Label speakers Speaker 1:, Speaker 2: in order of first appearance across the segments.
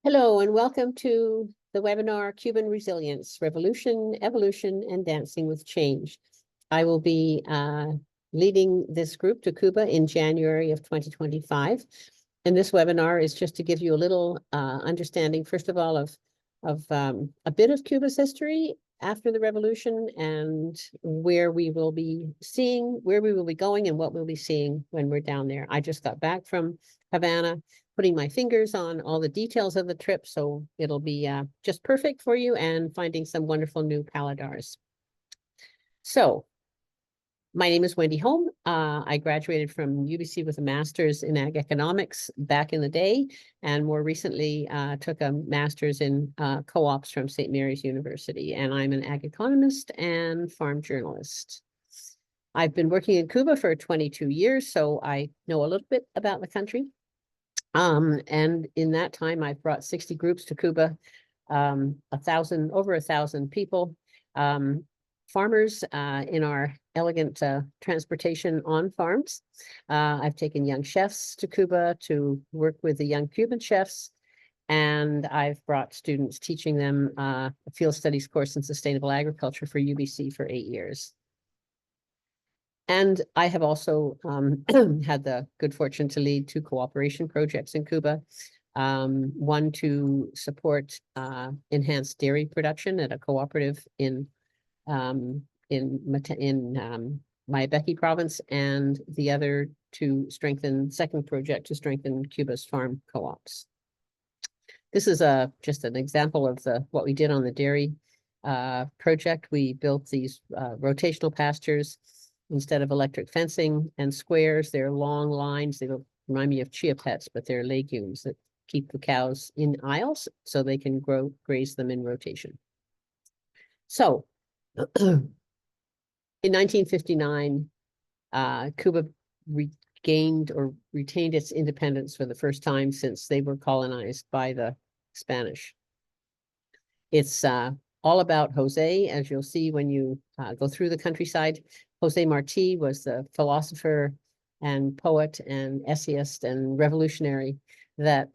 Speaker 1: Hello and welcome to the webinar, Cuban Resilience, Revolution, Evolution, and Dancing with Change. I will be leading this group to Cuba in January of 2025. And this webinar is just to give you a little understanding, first of all, of a bit of Cuba's history after the revolution and where we will be going and what we'll be seeing when we're down there. I just got back from Havana, putting my fingers on all the details of the trip, so it'll be just perfect for you and finding some wonderful new palladars. So, my name is Wendy Holm. I graduated from UBC with a master's in ag economics back in the day, and more recently took a master's in co-ops from St. Mary's University, and I'm an ag economist and farm journalist. I've been working in Cuba for 22 years, so I know a little bit about the country. And in that time, I've brought 60 groups to Cuba, over 1,000 people, farmers in our elegant transportation on farms. I've taken young chefs to Cuba to work with the young Cuban chefs, and I've brought students teaching them a field studies course in sustainable agriculture for UBC for 8 years. And I have also had the good fortune to lead 2 cooperation projects in Cuba. One to support enhanced dairy production at a cooperative in Mayabeque province, and the other second project to strengthen Cuba's farm co-ops. This is just an example of what we did on the dairy project. We built these rotational pastures. Instead of electric fencing and squares, they're long lines. They remind me of chia pets, but they're legumes that keep the cows in aisles so they can graze them in rotation. So, in 1959, Cuba regained or retained its independence for the first time since they were colonized by the Spanish. It's all about Jose, as you'll see when you go through the countryside. Jose Marti was the philosopher and poet and essayist and revolutionary that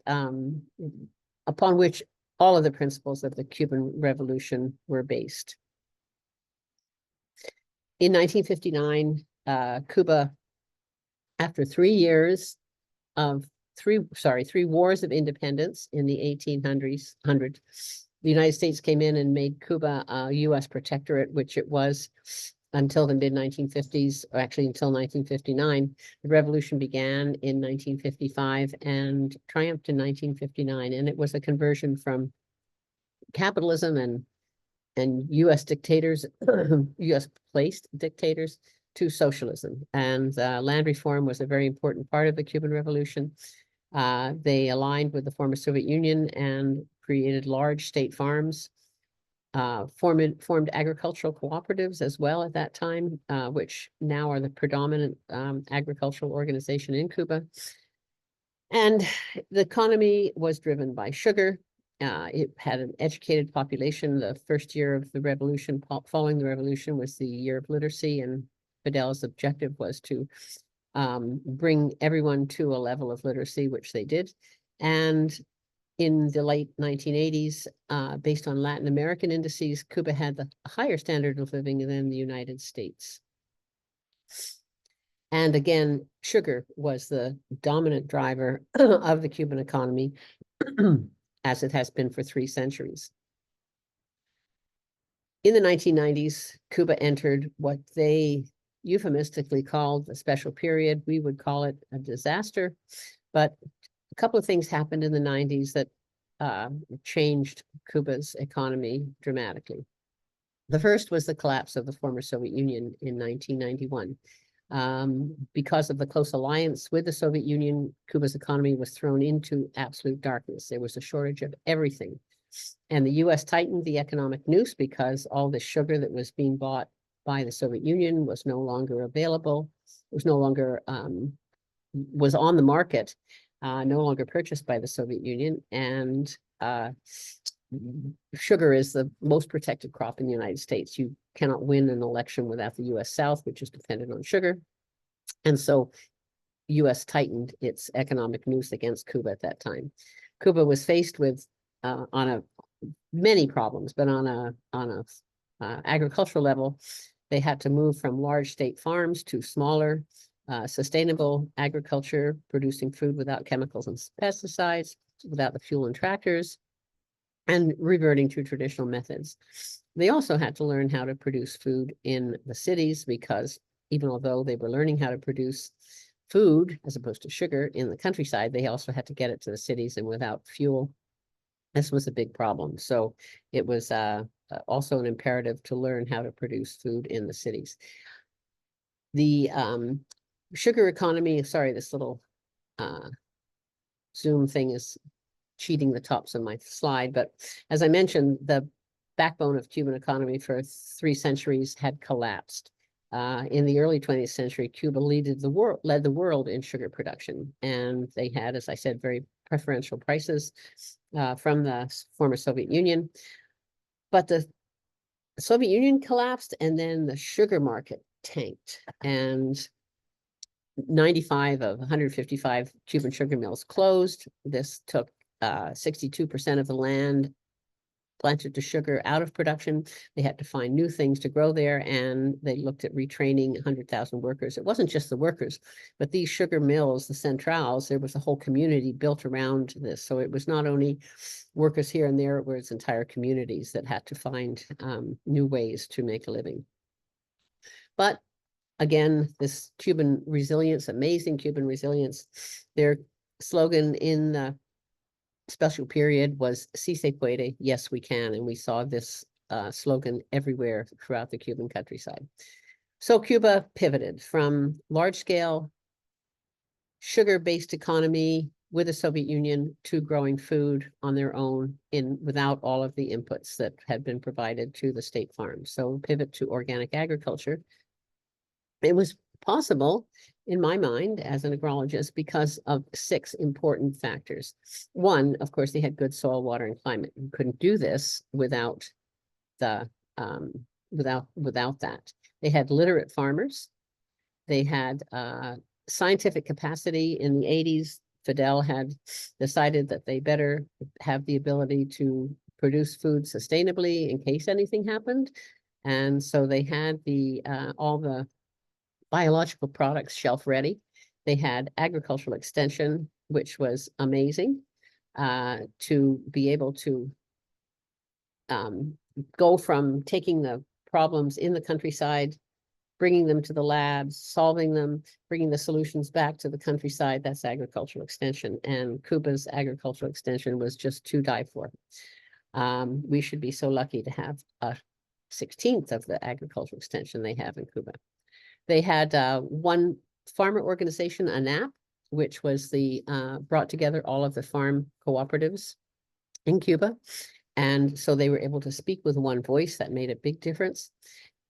Speaker 1: upon which all of the principles of the Cuban Revolution were based. In 1959, Cuba, after 3 years of three wars of independence in the 1800s, the United States came in and made Cuba a U.S. protectorate, which it was until the mid-1950s, or actually until 1959. The revolution began in 1955 and triumphed in 1959, and it was a conversion from capitalism and U.S. dictators, U.S.-placed dictators, to socialism. And land reform was a very important part of the Cuban Revolution. They aligned with the former Soviet Union and created large state farms, formed agricultural cooperatives as well at that time, which now are the predominant agricultural organization in Cuba. And the economy was driven by sugar. It had an educated population. The first year of the revolution, following the revolution, was the year of literacy, and Fidel's objective was to bring everyone to a level of literacy, which they did. And in the late 1980s, based on Latin American indices, Cuba had the higher standard of living than the United States. And again, sugar was the dominant driver of the Cuban economy, as it has been for 3 centuries. In the 1990s, Cuba entered what they euphemistically called a special period. We would call it a disaster, but a couple of things happened in the 90s that changed Cuba's economy dramatically. The first was the collapse of the former Soviet Union in 1991. Because of the close alliance with the Soviet Union, Cuba's economy was thrown into absolute darkness. There was a shortage of everything. And the US tightened the economic noose because all the sugar that was being bought by the Soviet Union was no longer available, was on the market, no longer purchased by the Soviet Union. And sugar is the most protected crop in the United States. You cannot win an election without the US South, which is dependent on sugar. And so US tightened its economic noose against Cuba at that time. Cuba was faced with many problems, but on a agricultural level, they had to move from large state farms to smaller, sustainable agriculture, producing food without chemicals and pesticides, without the fuel and tractors, and reverting to traditional methods. They also had to learn how to produce food in the cities, because even although they were learning how to produce food as opposed to sugar in the countryside, they also had to get it to the cities, and without fuel, this was a big problem. So it was also an imperative to learn how to produce food in the cities. The sugar economy, sorry, this little Zoom thing is cheating the tops of my slide, but as I mentioned, the backbone of Cuban economy for 3 centuries had collapsed. In the early 20th century, Cuba led the world in sugar production, and they had, as I said, very preferential prices from the former Soviet Union. But the Soviet Union collapsed, and then the sugar market tanked, and 95 of 155 Cuban sugar mills closed. This took 62% of the land planted to sugar out of production. They had to find new things to grow there, and they looked at retraining 100,000 workers. It wasn't just the workers, but these sugar mills, the centrales, there was a whole community built around this. So it was not only workers here and there, it was entire communities that had to find new ways to make a living. But again, this Cuban resilience, amazing Cuban resilience, their slogan in the special period was "Si se puede," yes, we can. And we saw this slogan everywhere throughout the Cuban countryside. So Cuba pivoted from large-scale sugar-based economy with the Soviet Union to growing food on their own without all of the inputs that had been provided to the state farms. So pivot to organic agriculture. It was possible, in my mind, as an agrologist, because of 6 important factors. One, of course, they had good soil, water, and climate. You couldn't do this without the without that. They had literate farmers. They had scientific capacity. In the 80s, Fidel had decided that they better have the ability to produce food sustainably in case anything happened. And so they had all the biological products shelf ready. They had agricultural extension, which was amazing, to be able to go from taking the problems in the countryside, bringing them to the labs, solving them, bringing the solutions back to the countryside. That's agricultural extension. And Cuba's agricultural extension was just to die for. We should be so lucky to have a 16th of the agricultural extension they have in Cuba. They had one farmer organization, ANAP, which was brought together all of the farm cooperatives in Cuba. And so they were able to speak with one voice. That made a big difference.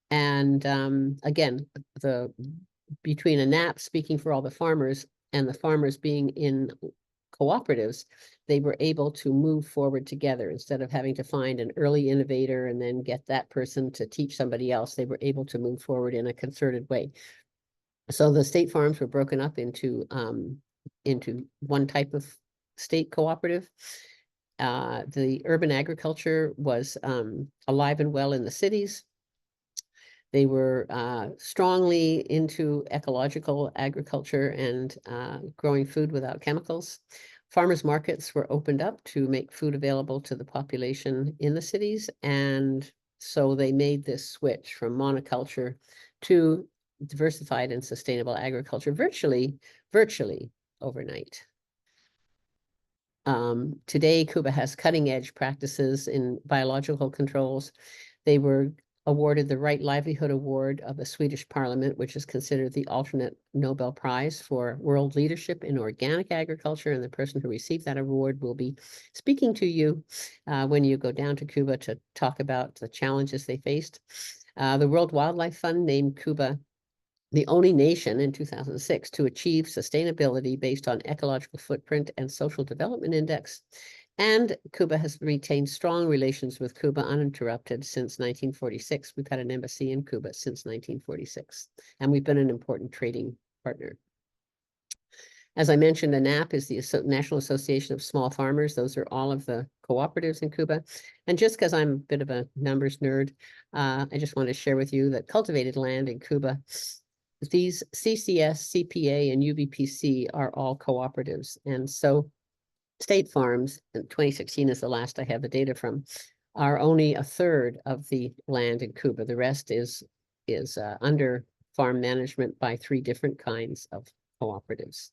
Speaker 1: And again, between ANAP speaking for all the farmers and the farmers being in cooperatives, they were able to move forward together. Instead of having to find an early innovator and then get that person to teach somebody else, they were able to move forward in a concerted way. So the state farms were broken up into one type of state cooperative. The urban agriculture was alive and well in the cities. They were strongly into ecological agriculture and growing food without chemicals. Farmers markets were opened up to make food available to the population in the cities. And so they made this switch from monoculture to diversified and sustainable agriculture virtually overnight. Today, Cuba has cutting edge practices in biological controls. They were awarded the Right Livelihood Award of the Swedish Parliament, which is considered the alternate Nobel Prize for world leadership in organic agriculture. And the person who received that award will be speaking to you when you go down to Cuba to talk about the challenges they faced. The World Wildlife Fund named Cuba the only nation in 2006 to achieve sustainability based on ecological footprint and social development index. And Cuba has retained strong relations with Cuba uninterrupted since 1946. We've had an embassy in Cuba since 1946, and we've been an important trading partner. As I mentioned, ANAP is the National Association of Small Farmers. Those are all of the cooperatives in Cuba. And just because I'm a bit of a numbers nerd, I just want to share with you that cultivated land in Cuba, these CCS, CPA, and UBPC are all cooperatives. And so state farms, in 2016 is the last I have the data from, are only a third of the land in Cuba. The rest is under farm management by 3 different kinds of cooperatives.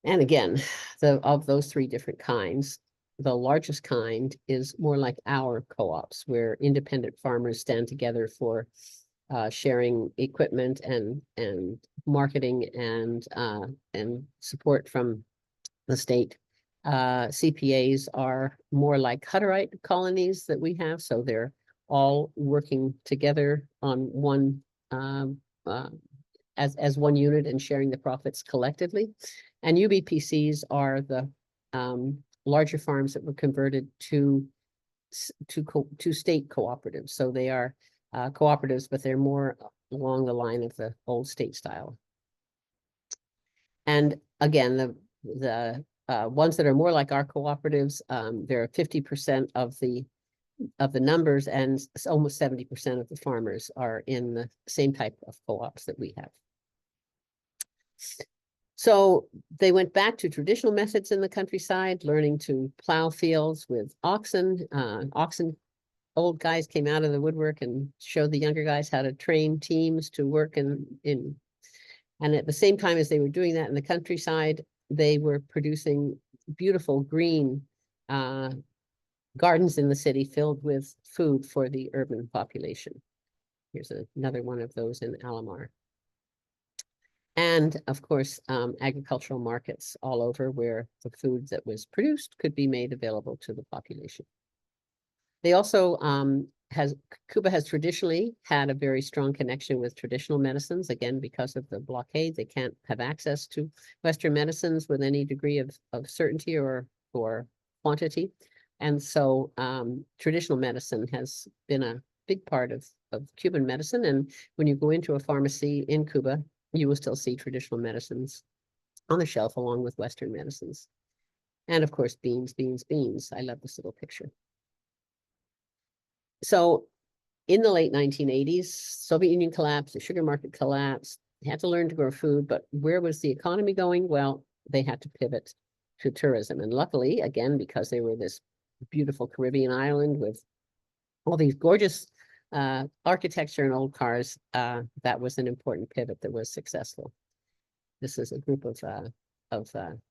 Speaker 1: And again, of those 3 different kinds, the largest kind is more like our co-ops, where independent farmers stand together for sharing equipment and marketing and support from the state. CPAs are more like Hutterite colonies that we have, so they're all working together on one as one unit and sharing the profits collectively. And UBPCs are the larger farms that were converted to state cooperatives. So they are cooperatives, but they're more along the line of the old state style. And again, the ones that are more like our cooperatives, there are 50% of the numbers, and almost 70% of the farmers are in the same type of co-ops that we have. So they went back to traditional methods in the countryside, learning to plow fields with oxen. Old guys came out of the woodwork and showed the younger guys how to train teams to work and at the same time as they were doing that in the countryside, they were producing beautiful green gardens in the city filled with food for the urban population. Here's another one of those in Alomar. And of course, agricultural markets all over where the food that was produced could be made available to the population. They also Cuba has traditionally had a very strong connection with traditional medicines. Again, because of the blockade, they can't have access to Western medicines with any degree of certainty or quantity. And so traditional medicine has been a big part of Cuban medicine. And when you go into a pharmacy in Cuba, you will still see traditional medicines on the shelf along with Western medicines. And of course, beans, beans, beans. I love this little picture. So in the late 1980s, Soviet Union collapsed, the sugar market collapsed. They had to learn to grow food, but where was the economy going? Well, they had to pivot to tourism. And luckily, again, because they were this beautiful Caribbean island with all these gorgeous architecture and old cars, that was an important pivot that was successful. This is a group of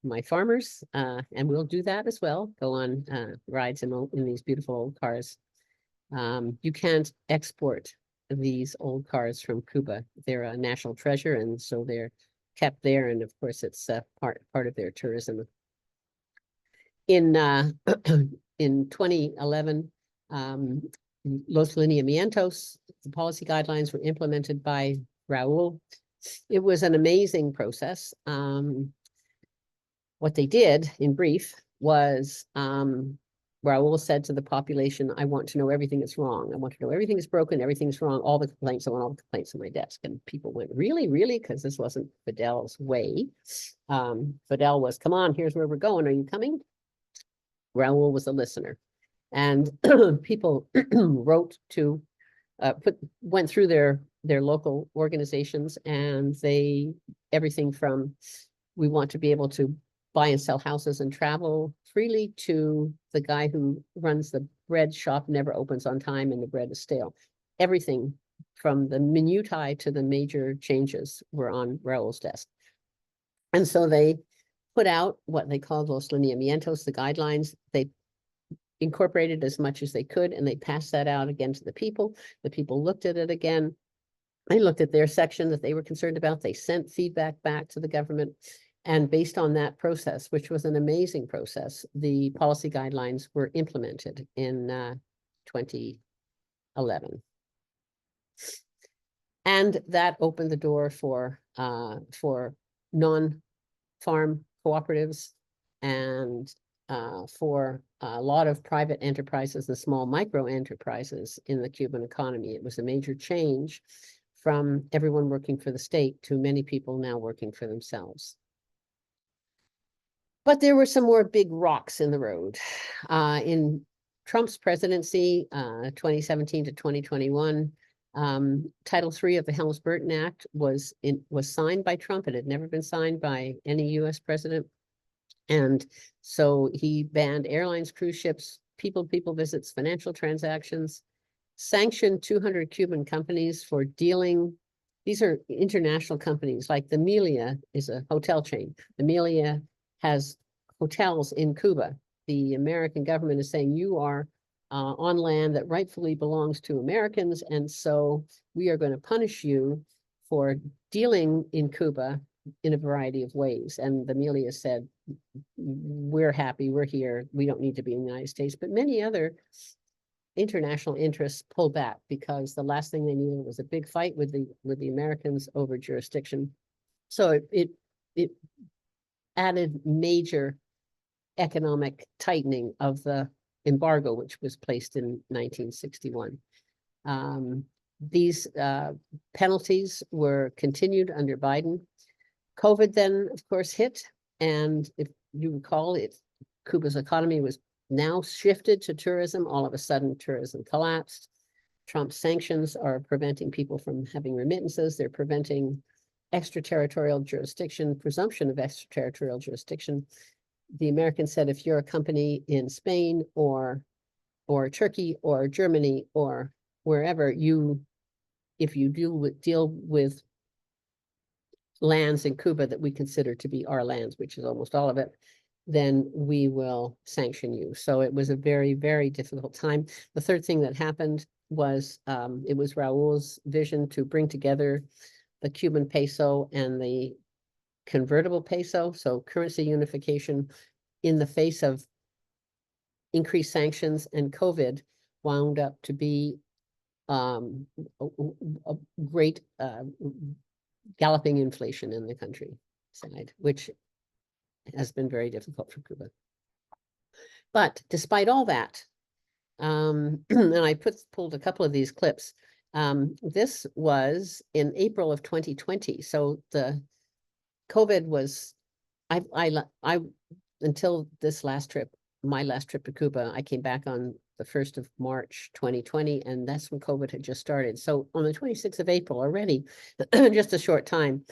Speaker 1: my farmers, and we'll do that as well, go on rides in these beautiful old cars. You can't export these old cars from Cuba. They're a national treasure, and so they're kept there, and of course it's part of their tourism. In 2011, Los Lineamientos, the policy guidelines were implemented by Raul. It was an amazing process. What they did, in brief, was Raul said to the population, I want to know everything that's wrong. I want to know everything is broken, everything's wrong, all the complaints, I want all the complaints on my desk. And people went, really, really? Because this wasn't Fidel's way. Fidel was, come on, here's where we're going. Are you coming? Raul was a listener. And people wrote to, went through their local organizations, and everything from, we want to be able to buy and sell houses and travel freely, to the guy who runs the bread shop never opens on time and the bread is stale. Everything from the minutiae to the major changes were on Raul's desk. And so they put out what they called Los Lineamientos, the guidelines. They incorporated as much as they could, and they passed that out again to the people. The people looked at it again. They looked at their section that they were concerned about. They sent feedback back to the government. And based on that process, which was an amazing process, the policy guidelines were implemented in 2011. And that opened the door for non-farm cooperatives and for a lot of private enterprises and small micro enterprises in the Cuban economy. It was a major change from everyone working for the state to many people now working for themselves. But there were some more big rocks in the road. In Trump's presidency, 2017 to 2021, Title III of the Helms-Burton Act was signed by Trump. It had never been signed by any US president. And so he banned airlines, cruise ships, people visits, financial transactions, sanctioned 200 Cuban companies for dealing. These are international companies, like the Melia is a hotel chain. The Melia has hotels in Cuba. The American government is saying you are on land that rightfully belongs to Americans, and so we are going to punish you for dealing in Cuba in a variety of ways. And the Melia said, we're happy, we're here, we don't need to be in the United States. But many other international interests pulled back because the last thing they needed was a big fight with the Americans over jurisdiction. So it added major economic tightening of the embargo, which was placed in 1961. These penalties were continued under Biden. COVID then, of course, hit. And if you recall, Cuba's economy was now shifted to tourism. All of a sudden, tourism collapsed. Trump's sanctions are preventing people from having remittances. They're preventing extraterritorial jurisdiction, presumption of extraterritorial jurisdiction. The Americans said, if you're a company in Spain or Turkey or Germany or wherever, if you deal with lands in Cuba that we consider to be our lands, which is almost all of it, then we will sanction you. So it was a very, very difficult time. The third thing that happened was it was Raul's vision to bring together the Cuban peso and the convertible peso, so currency unification in the face of increased sanctions, and COVID wound up to be a great galloping inflation in the country side, which has been very difficult for Cuba. But despite all that, and I pulled a couple of these clips. This was in April of 2020. So the COVID was, I until this last trip, my last trip to Cuba, I came back on the 1st of March, 2020, and that's when COVID had just started. So on the 26th of April already, just a short time,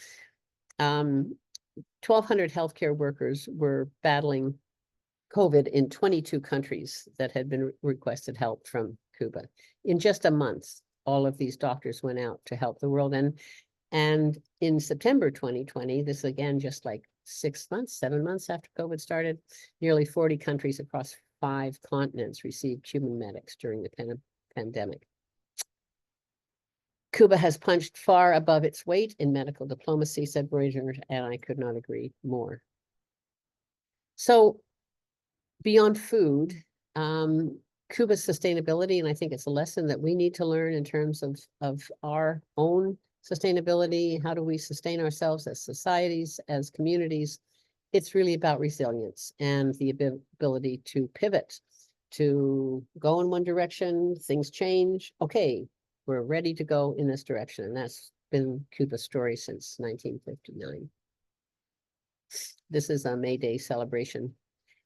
Speaker 1: 1,200 healthcare workers were battling COVID in 22 countries that had been requested help from Cuba. In just a month, all of these doctors went out to help the world. And in September 2020, this again, just like 7 months after COVID started, nearly 40 countries across 5 continents received Cuban medics during the pandemic. Cuba has punched far above its weight in medical diplomacy, said Voyager, and I could not agree more. So beyond food, Cuba's sustainability, and I think it's a lesson that we need to learn in terms of our own sustainability. How do we sustain ourselves as societies, as communities? It's really about resilience and the ability to pivot, to go in one direction, things change. Okay, we're ready to go in this direction. And that's been Cuba's story since 1959. This is a May Day celebration.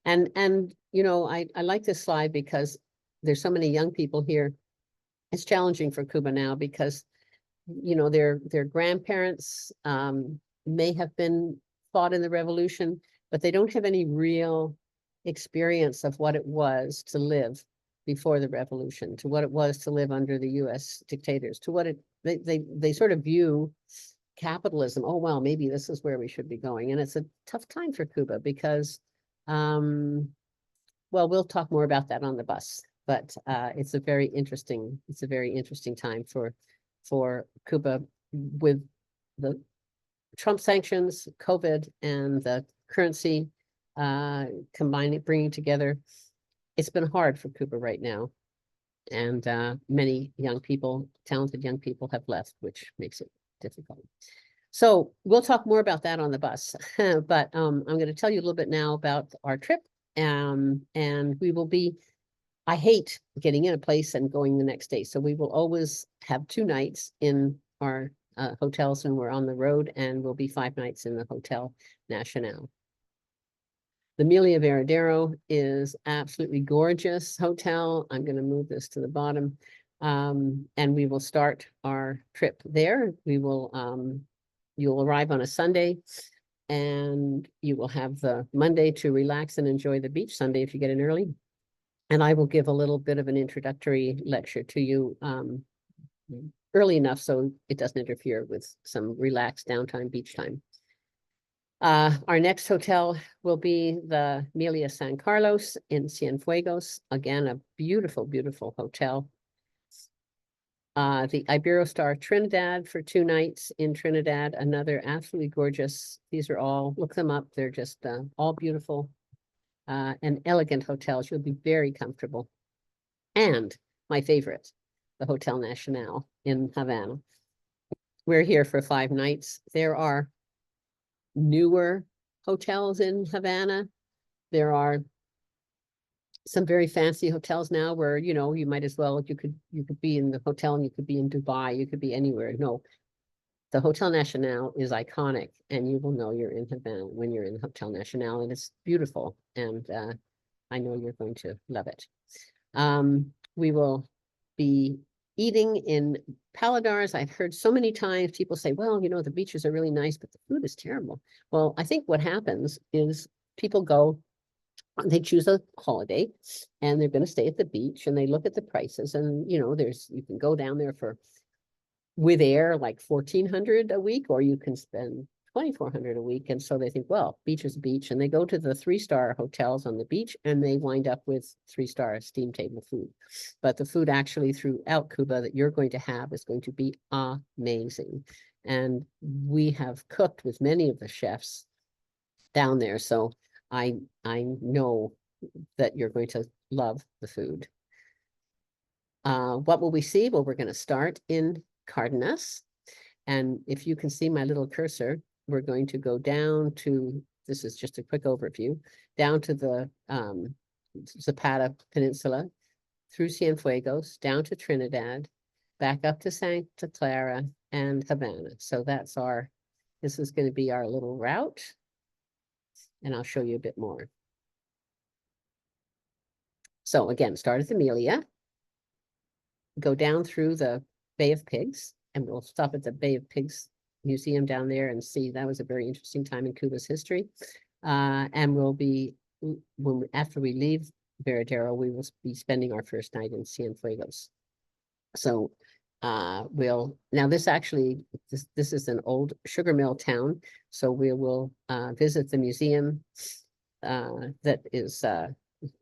Speaker 1: And you know, I like this slide because there's so many young people here. It's challenging for Cuba now because, you know, their grandparents may have been fought in the revolution, but they don't have any real experience of what it was to live before the revolution, to what it was to live under the US dictators, to what they sort of view capitalism. Oh, well, maybe this is where we should be going. And it's a tough time for Cuba because, well, we'll talk more about that on the bus, but it's a very interesting time for Cuba with the Trump sanctions, COVID, and the currency combining, bringing together. It's been hard for Cuba right now. And many young people, talented young people have left, which makes it difficult. So we'll talk more about that on the bus, but I'm going to tell you a little bit now about our trip. And we will be, I hate getting in a place and going the next day. So we will always have 2 nights in our hotels when we're on the road, and we'll be 5 nights in the Hotel Nacional. The Amelia Veradero is absolutely gorgeous hotel. I'm going to move this to the bottom. And we will start our trip there. You'll arrive on a Sunday and you will have the Monday to relax and enjoy the beach. Sunday if you get in early. And I will give a little bit of an introductory lecture to you early enough so it doesn't interfere with some relaxed downtime, beach time. Our next hotel will be the Amelia San Carlos in Cienfuegos. Again, a beautiful, beautiful hotel. The Iberostar Trinidad for 2 nights in Trinidad, another absolutely gorgeous. These are all, look them up. They're just all beautiful and elegant hotels. You'll be very comfortable. And my favorite, the Hotel Nacional in Havana. We're here for 5 nights. There are newer hotels in Havana. There are some very fancy hotels now where, you know, you might as well, you could be in the hotel and you could be in Dubai, you could be anywhere. No, the Hotel Nacional is iconic and you will know you're in Havana when you're in Hotel Nacional, and it's beautiful. And I know you're going to love it. We will be eating in Paladars. I've heard so many times people say, well, you know, the beaches are really nice, but the food is terrible. Well, I think what happens is people go, they choose a holiday and they're going to stay at the beach and they look at the prices and, you know, you can go down there for with air like 1,400 a week, or you can spend 2,400 a week. And so they think, well, beach is beach, and they go to the 3-star hotels on the beach and they wind up with 3-star steam table food. But the food actually throughout Cuba that you're going to have is going to be amazing. And we have cooked with many of the chefs down there. So I know that you're going to love the food. What will we see? Well, we're going to start in Cardenas. And if you can see my little cursor, we're going to go down to, this is just a quick overview, down to the Zapata Peninsula, through Cienfuegos, down to Trinidad, back up to Santa Clara and Havana. So that's this is going to be our little route. And I'll show you a bit more. So again, start at Amelia, go down through the Bay of Pigs, and we'll stop at the Bay of Pigs Museum down there and see. That was a very interesting time in Cuba's history. And we'll be, after we leave Veradero, we will be spending our first night in Cienfuegos. So now this actually, this is an old sugar mill town. So we will visit the museum that is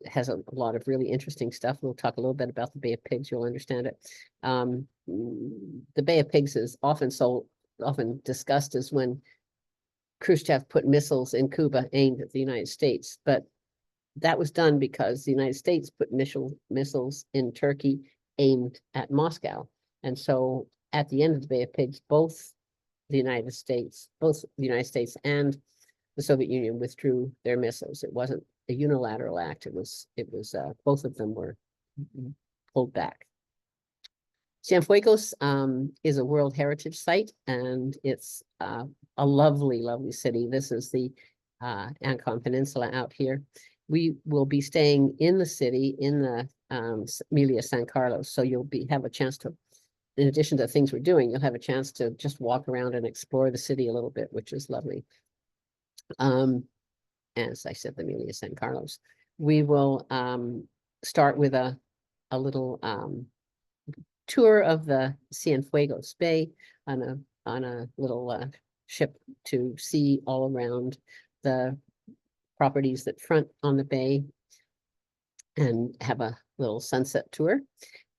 Speaker 1: has a lot of really interesting stuff. We'll talk a little bit about the Bay of Pigs. You'll understand it. The Bay of Pigs is often discussed as when Khrushchev put missiles in Cuba aimed at the United States, but that was done because the United States put missiles in Turkey aimed at Moscow. And so at the end of the Bay of Pigs, both the United States and the Soviet Union withdrew their missiles. It wasn't a unilateral act. It was both of them were pulled back. Cienfuegos is a World Heritage Site, and it's a lovely, lovely city. This is the Ancon Peninsula out here. We will be staying in the city in the Amelia San Carlos, so you'll have a chance to, in addition to things we're doing, you'll have a chance to just walk around and explore the city a little bit, which is lovely. As I said, the Amelia San Carlos. We will start with a little tour of the Cienfuegos Bay on a little ship to see all around the properties that front on the bay and have a little sunset tour.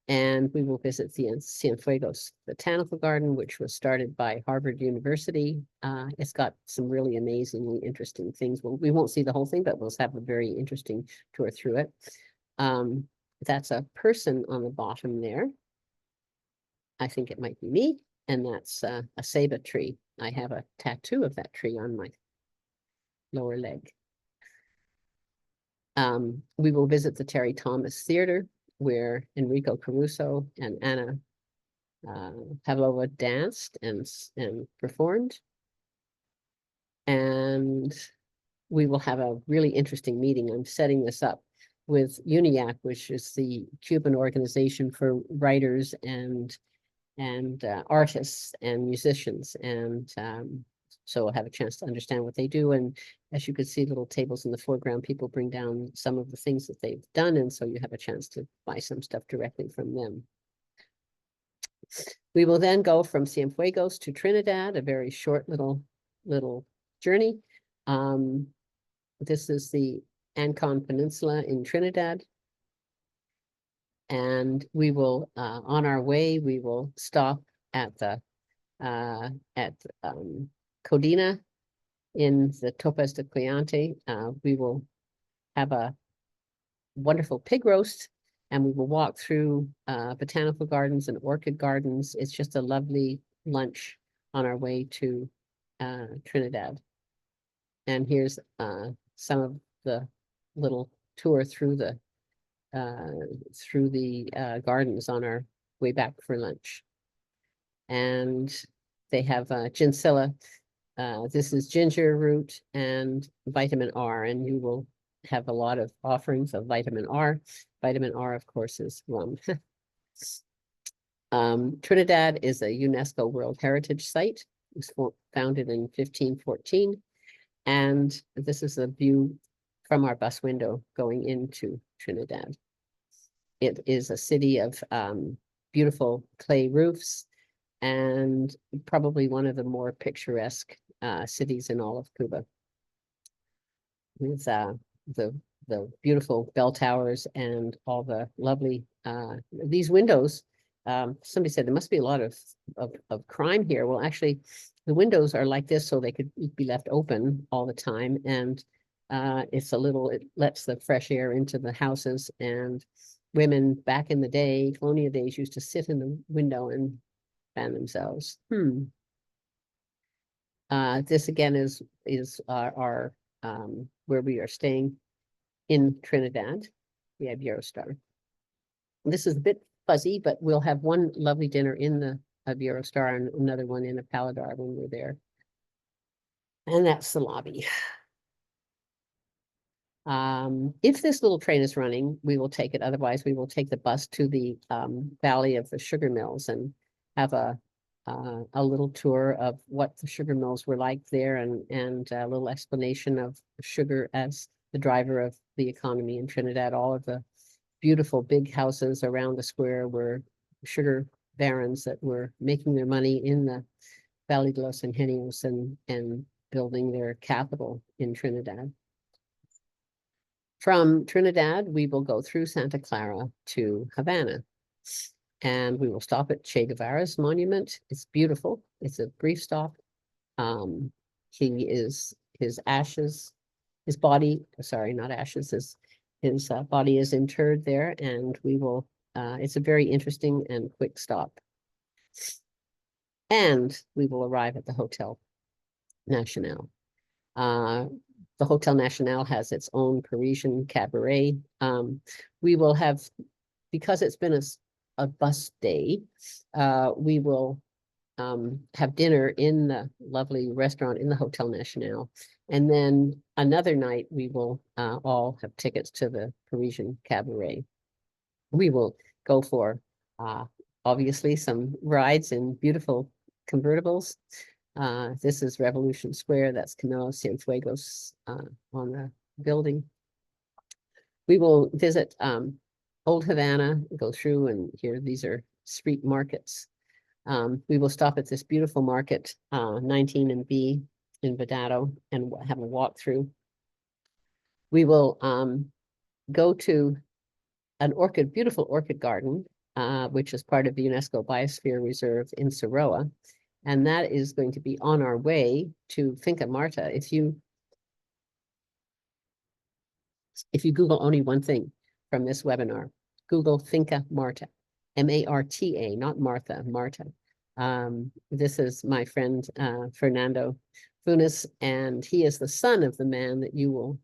Speaker 1: And we will visit the Cienfuegos Botanical Garden, which was started by Harvard University. It's got some really amazingly interesting things. Well, we won't see the whole thing, but we'll have a very interesting tour through it. That's a person on the bottom there. I think it might be me, and that's a ceiba tree. I have a tattoo of that tree on my lower leg. We will visit the Terry Thomas Theater, where Enrico Caruso and Anna Pavlova danced and performed. And we will have a really interesting meeting. I'm setting this up with UNIAC, which is the Cuban organization for writers and artists and musicians. And so we'll have a chance to understand what they do. And as you can see, little tables in the foreground, people bring down some of the things that they've done. And so you have a chance to buy some stuff directly from them. We will then go from Cienfuegos to Trinidad, a very short little journey. This is the Ancon Peninsula in Trinidad. And we will, on our way, we will stop at the Codina in the Topes de Cleante. We will have a wonderful pig roast, and we will walk through botanical gardens and orchid gardens. It's just a lovely lunch on our way to Trinidad. And here's some of the little tour through the gardens on our way back for lunch. And they have ginsella. This is ginger root and vitamin R, and you will have a lot of offerings of vitamin R. Vitamin R, of course, is rum. Trinidad is a UNESCO World Heritage Site. It was founded in 1514. And this is a view from our bus window going into Trinidad. It is a city of beautiful clay roofs and probably one of the more picturesque cities in all of Cuba. With the beautiful bell towers and all the lovely these windows. Somebody said there must be a lot of crime here. Well, actually, the windows are like this so they could be left open all the time, and it lets the fresh air into the houses. And women back in the day, colonial days, used to sit in the window and fan themselves. This again is our where we are staying in Trinidad. We have Eurostar. This is a bit fuzzy, but we'll have one lovely dinner in the Eurostar and another one in a Paladar when we're there. And that's the lobby. If this little train is running, we will take it. Otherwise, we will take the bus to the Valley of the Sugar Mills and have a little tour of what the sugar mills were like there, and a little explanation of sugar as the driver of the economy in Trinidad. All of the beautiful big houses around the square were sugar barons that were making their money in the Valley de los Ingenios and building their capital in Trinidad. From Trinidad, we will go through Santa Clara to Havana. And we will stop at Che Guevara's monument. It's beautiful. It's a brief stop. His body, sorry, not ashes, his body is interred there, and we will, it's a very interesting and quick stop. And we will arrive at the Hotel National. The Hotel National has its own Parisian cabaret. We will have, because it's been a bus day, we will have dinner in the lovely restaurant in the Hotel National. And then another night, we will all have tickets to the Parisian cabaret. We will go for, obviously, some rides in beautiful convertibles. This is Revolution Square. That's Camilo Cienfuegos on the building. We will visit Old Havana, go through, and here these are street markets. We will stop at this beautiful market, 19 and B in Vedado, and have a walk through. We will go to an beautiful orchid garden, which is part of the UNESCO Biosphere Reserve in Saroa. And that is going to be on our way to Finca Marta. If you Google only one thing from this webinar, Google Finca Marta, M-A-R-T-A, not Martha, Marta. This is my friend, Fernando Funes, and he is the son of the man that who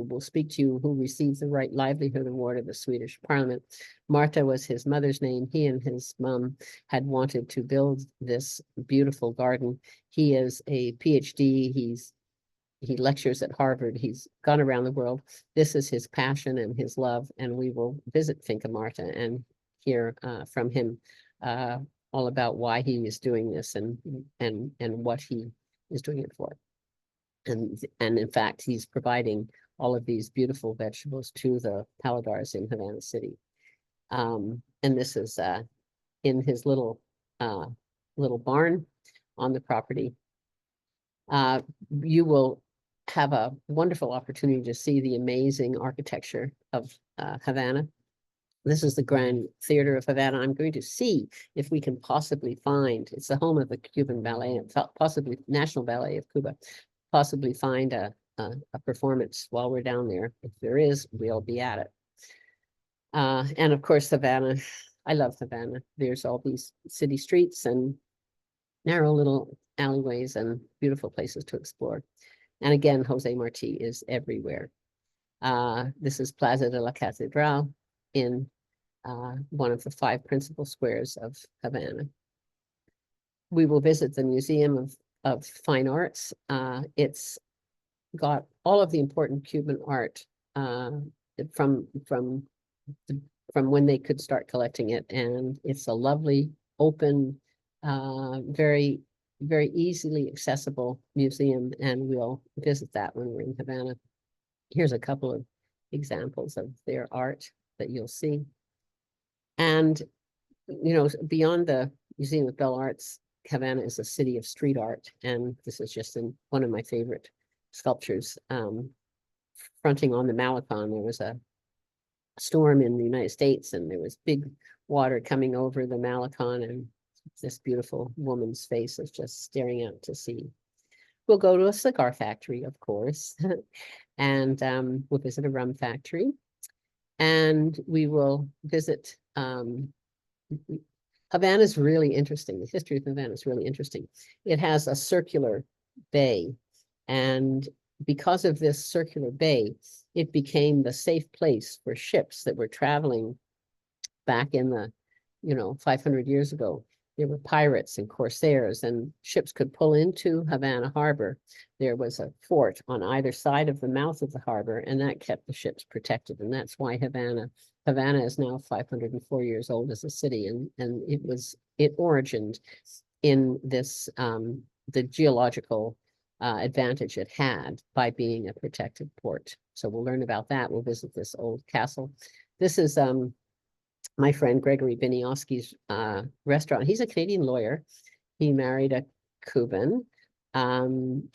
Speaker 1: will speak to you, who received the Right Livelihood Award of the Swedish Parliament. Marta was his mother's name. He and his mom had wanted to build this beautiful garden. He is a PhD. He's he lectures at Harvard. He's gone around the world. This is his passion and his love, and we will visit Finca Marta and hear from him all about why he is doing this and what he is doing it for. And in fact, he's providing all of these beautiful vegetables to the Paladars in Havana City. And this is in his little barn on the property. You will have a wonderful opportunity to see the amazing architecture of Havana. This is the Grand Theater of Havana. I'm going to see if we can possibly find, it's the home of the Cuban Ballet, possibly National Ballet of Cuba, possibly find a performance while we're down there. If there is, we'll be at it. And of course, Havana, I love Havana. There's all these city streets and narrow little alleyways and beautiful places to explore. And again, Jose Marti is everywhere. This is Plaza de la Catedral in one of the 5 principal squares of Havana. We will visit the Museum of Fine Arts. It's got all of the important Cuban art from when they could start collecting it, and it's a lovely, open, very, very easily accessible museum, and we'll visit that when we're in Havana. Here's a couple of examples of their art that you'll see. And, you know, beyond the Museum of Belle Arts, Havana is a city of street art, and this is just one of my favorite sculptures. Fronting on the Malecon, there was a storm in the United States, and there was big water coming over the Malecon, and this beautiful woman's face is just staring out to sea. We'll go to a cigar factory, of course, and we'll visit a rum factory, and we will visit. Havana is really interesting. The history of Havana is really interesting. It has a circular bay, and because of this circular bay, it became the safe place for ships that were traveling back in the, 500 years ago. There were pirates and corsairs, and ships could pull into Havana Harbor. There was a fort on either side of the mouth of the harbor, and that kept the ships protected. And that's why Havana is now 504 years old as a city, and it origined in this the geological advantage it had by being a protected port. So we'll learn about that. We'll visit this old castle. This is my friend Gregory Beniowski's restaurant. He's a Canadian lawyer. He married a Cuban.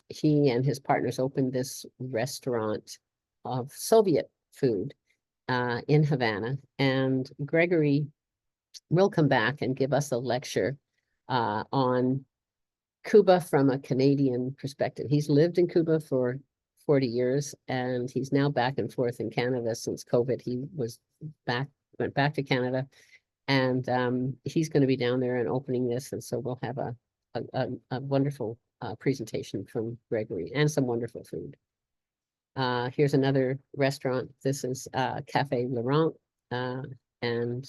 Speaker 1: He and his partners opened this restaurant of Soviet food in Havana. And Gregory will come back and give us a lecture on Cuba from a Canadian perspective. He's lived in Cuba for 40 years, and he's now back and forth in Canada since COVID. He went back to Canada, and he's going to be down there and opening this. And so we'll have a wonderful presentation from Gregory and some wonderful food. Here's another restaurant. This is Cafe Laurent, and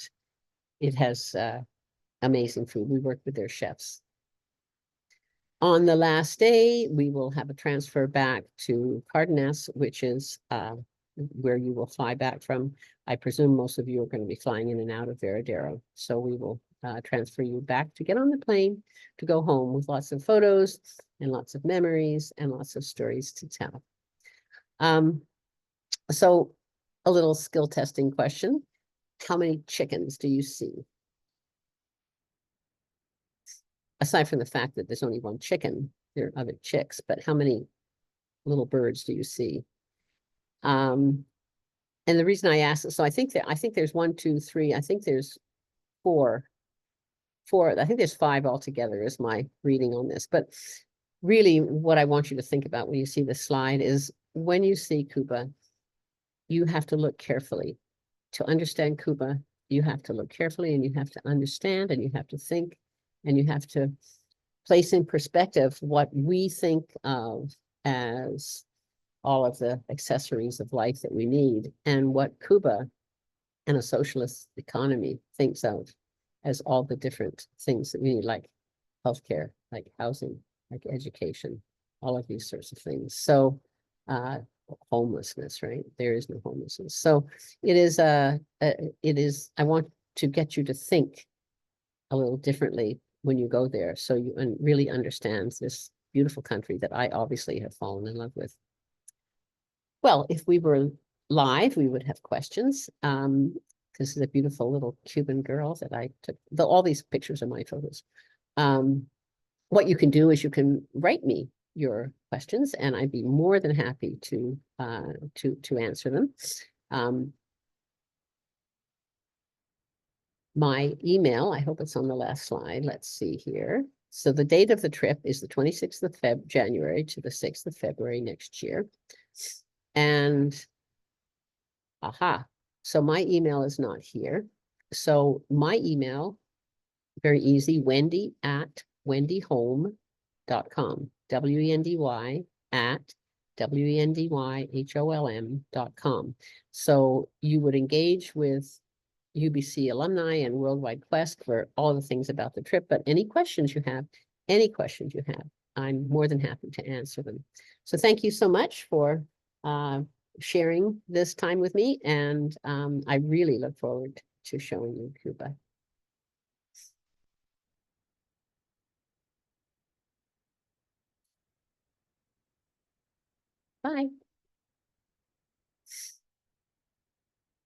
Speaker 1: it has amazing food. We work with their chefs. On the last day, we will have a transfer back to Cardenas, which is where you will fly back from. I presume most of you are going to be flying in and out of Veradero. So we will transfer you back to get on the plane to go home with lots of photos and lots of memories and lots of stories to tell. So a little skill testing question. How many chickens do you see? Aside from the fact that there's only one chicken, there are other chicks, but how many little birds do you see? And the reason I asked, so I think there's 1, 2, 3, I think there's four, I think there's 5 altogether is my reading on this. But really what I want you to think about when you see this slide is when you see Cuba, you have to look carefully. To understand Cuba, you have to look carefully, and you have to understand, and you have to think, and you have to place in perspective what we think of as all of the accessories of life that we need, and what Cuba and a socialist economy thinks of as all the different things that we need, like healthcare, like housing, like education, all of these sorts of things. So homelessness, right? There is no homelessness. So it is I want to get you to think a little differently when you go there, so you really understand this beautiful country that I obviously have fallen in love with. Well, if we were live, we would have questions. This is a beautiful little Cuban girl that I took. All these pictures are my photos. What you can do is you can write me your questions, and I'd be more than happy to answer them. My email, I hope it's on the last slide. Let's see here. So the date of the trip is the 26th of January to the 6th of February next year. And aha, so my email is not here. So my email, very easy, wendy@wendyholm.com, WENDY at WENDYHOLM.com. So you would engage with UBC alumni and Worldwide Quest for all the things about the trip, but any questions you have, I'm more than happy to answer them. So thank you so much for sharing this time with me, and I really look forward to showing you Cuba. Bye.